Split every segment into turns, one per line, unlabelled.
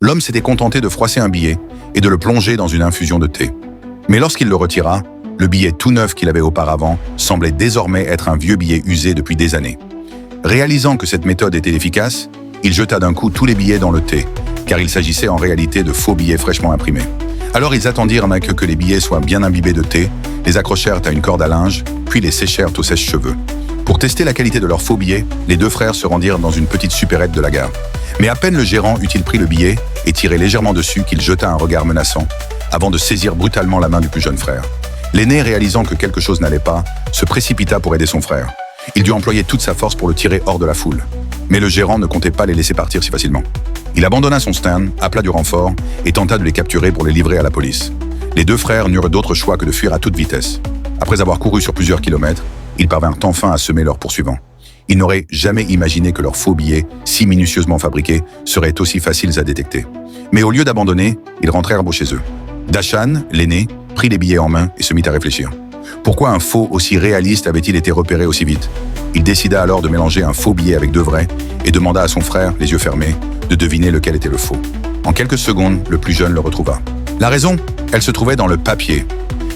L'homme s'était contenté de froisser un billet et de le plonger dans une infusion de thé. Mais lorsqu'il le retira, le billet tout neuf qu'il avait auparavant semblait désormais être un vieux billet usé depuis des années. Réalisant que cette méthode était efficace, il jeta d'un coup tous les billets dans le thé, car il s'agissait en réalité de faux billets fraîchement imprimés. Alors ils attendirent d'un queue que les billets soient bien imbibés de thé, les accrochèrent à une corde à linge, puis les séchèrent au sèche-cheveux. Pour tester la qualité de leurs faux billets, les deux frères se rendirent dans une petite supérette de la gare. Mais à peine le gérant eut-il pris le billet et tiré légèrement dessus qu'il jeta un regard menaçant, avant de saisir brutalement la main du plus jeune frère. L'aîné, réalisant que quelque chose n'allait pas, se précipita pour aider son frère. Il dut employer toute sa force pour le tirer hors de la foule. Mais le gérant ne comptait pas les laisser partir si facilement. Il abandonna son stand, appela du renfort et tenta de les capturer pour les livrer à la police. Les deux frères n'eurent d'autre choix que de fuir à toute vitesse. Après avoir couru sur plusieurs kilomètres, ils parvinrent enfin à semer leurs poursuivants. Ils n'auraient jamais imaginé que leurs faux billets, si minutieusement fabriqués, seraient aussi faciles à détecter. Mais au lieu d'abandonner, ils rentrèrent chez eux. Dashan, l'aîné, prit les billets en main et se mit à réfléchir. Pourquoi un faux aussi réaliste avait-il été repéré aussi vite? Il décida alors de mélanger un faux billet avec deux vrais et demanda à son frère, les yeux fermés, de deviner lequel était le faux. En quelques secondes, le plus jeune le retrouva. La raison, elle se trouvait dans le papier.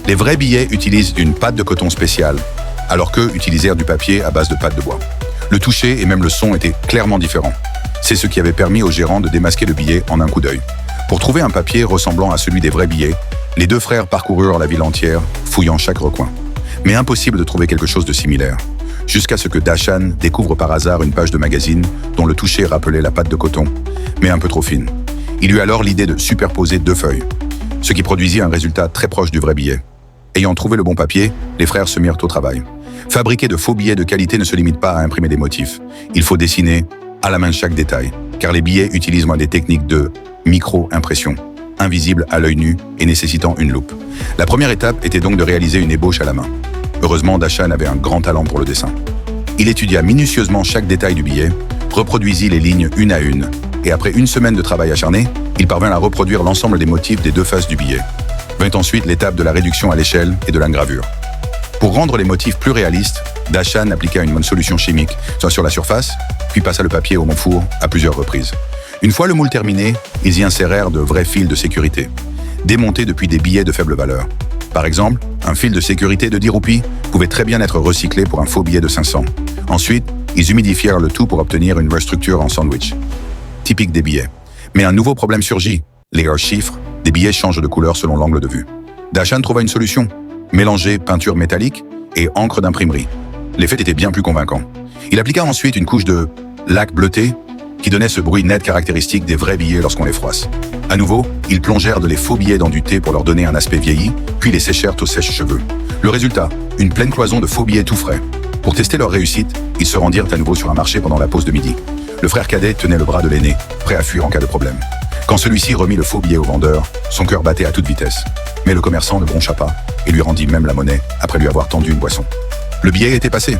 Les vrais billets utilisent une pâte de coton spéciale, alors qu'eux utilisèrent du papier à base de pâte de bois. Le toucher et même le son étaient clairement différents. C'est ce qui avait permis au gérant de démasquer le billet en un coup d'œil. Pour trouver un papier ressemblant à celui des vrais billets, les deux frères parcoururent la ville entière, fouillant chaque recoin. Mais impossible de trouver quelque chose de similaire. Jusqu'à ce que Dashan découvre par hasard une page de magazine dont le toucher rappelait la pâte de coton, mais un peu trop fine. Il eut alors l'idée de superposer deux feuilles, ce qui produisit un résultat très proche du vrai billet. Ayant trouvé le bon papier, les frères se mirent au travail. Fabriquer de faux billets de qualité ne se limite pas à imprimer des motifs. Il faut dessiner à la main chaque détail, car les billets utilisent des techniques de micro-impression, invisibles à l'œil nu et nécessitant une loupe. La première étape était donc de réaliser une ébauche à la main. Heureusement, Dashan avait un grand talent pour le dessin. Il étudia minutieusement chaque détail du billet, reproduisit les lignes une à une, et après une semaine de travail acharné, il parvint à reproduire l'ensemble des motifs des deux faces du billet. Vint ensuite l'étape de la réduction à l'échelle et de l'engravure. Pour rendre les motifs plus réalistes, Dashan appliqua une bonne solution chimique sur la surface, puis passa le papier au four à plusieurs reprises. Une fois le moule terminé, ils y insérèrent de vrais fils de sécurité, démontés depuis des billets de faible valeur. Par exemple, un fil de sécurité de 10 roupies pouvait très bien être recyclé pour un faux billet de 500. Ensuite, ils humidifièrent le tout pour obtenir une structure en sandwich, typique des billets. Mais un nouveau problème surgit. Les chiffres des billets changent de couleur selon l'angle de vue. Dashan trouva une solution, mélanger peinture métallique et encre d'imprimerie. L'effet était bien plus convaincant. Il appliqua ensuite une couche de lac bleuté qui donnait ce bruit net caractéristique des vrais billets lorsqu'on les froisse. À nouveau, ils plongèrent de les faux billets dans du thé pour leur donner un aspect vieilli, puis les séchèrent au sèche-cheveux. Le résultat, une pleine cloison de faux billets tout frais. Pour tester leur réussite, ils se rendirent à nouveau sur un marché pendant la pause de midi. Le frère cadet tenait le bras de l'aîné, prêt à fuir en cas de problème. Quand celui-ci remit le faux billet au vendeur, son cœur battait à toute vitesse. Mais le commerçant ne broncha pas et lui rendit même la monnaie après lui avoir tendu une boisson. Le billet était passé.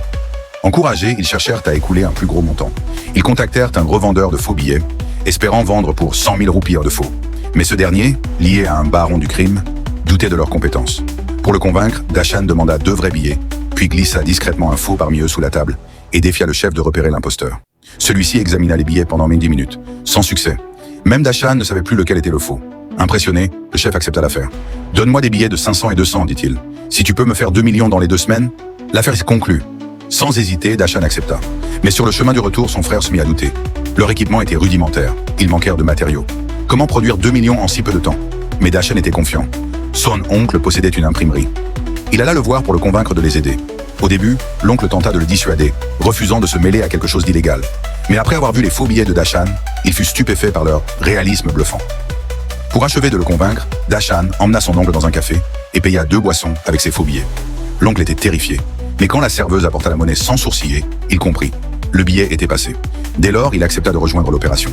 Encouragés, ils cherchèrent à écouler un plus gros montant. Ils contactèrent un revendeur de faux billets, espérant vendre pour 100 000 roupies de faux. Mais ce dernier, lié à un baron du crime, doutait de leurs compétences. Pour le convaincre, Dashan demanda 2 vrais billets, puis glissa discrètement un faux parmi eux sous la table et défia le chef de repérer l'imposteur. Celui-ci examina les billets pendant 10 minutes, sans succès. Même Dashan ne savait plus lequel était le faux. Impressionné, le chef accepta l'affaire. « Donne-moi des billets de 500 et 200, dit-il. Si tu peux me faire 2 millions dans les 2 semaines, l'affaire est conclue. » Sans hésiter, Dashan accepta. Mais sur le chemin du retour, son frère se mit à douter. Leur équipement était rudimentaire. Ils manquèrent de matériaux. Comment produire 2 millions en si peu de temps? Mais Dashan était confiant. Son oncle possédait une imprimerie. Il alla le voir pour le convaincre de les aider. Au début, l'oncle tenta de le dissuader, refusant de se mêler à quelque chose d'illégal. Mais après avoir vu les faux billets de Dashan, il fut stupéfait par leur réalisme bluffant. Pour achever de le convaincre, Dashan emmena son oncle dans un café et paya 2 boissons avec ses faux billets. L'oncle était terrifié. Mais quand la serveuse apporta la monnaie sans sourciller, il comprit. Le billet était passé. Dès lors, il accepta de rejoindre l'opération.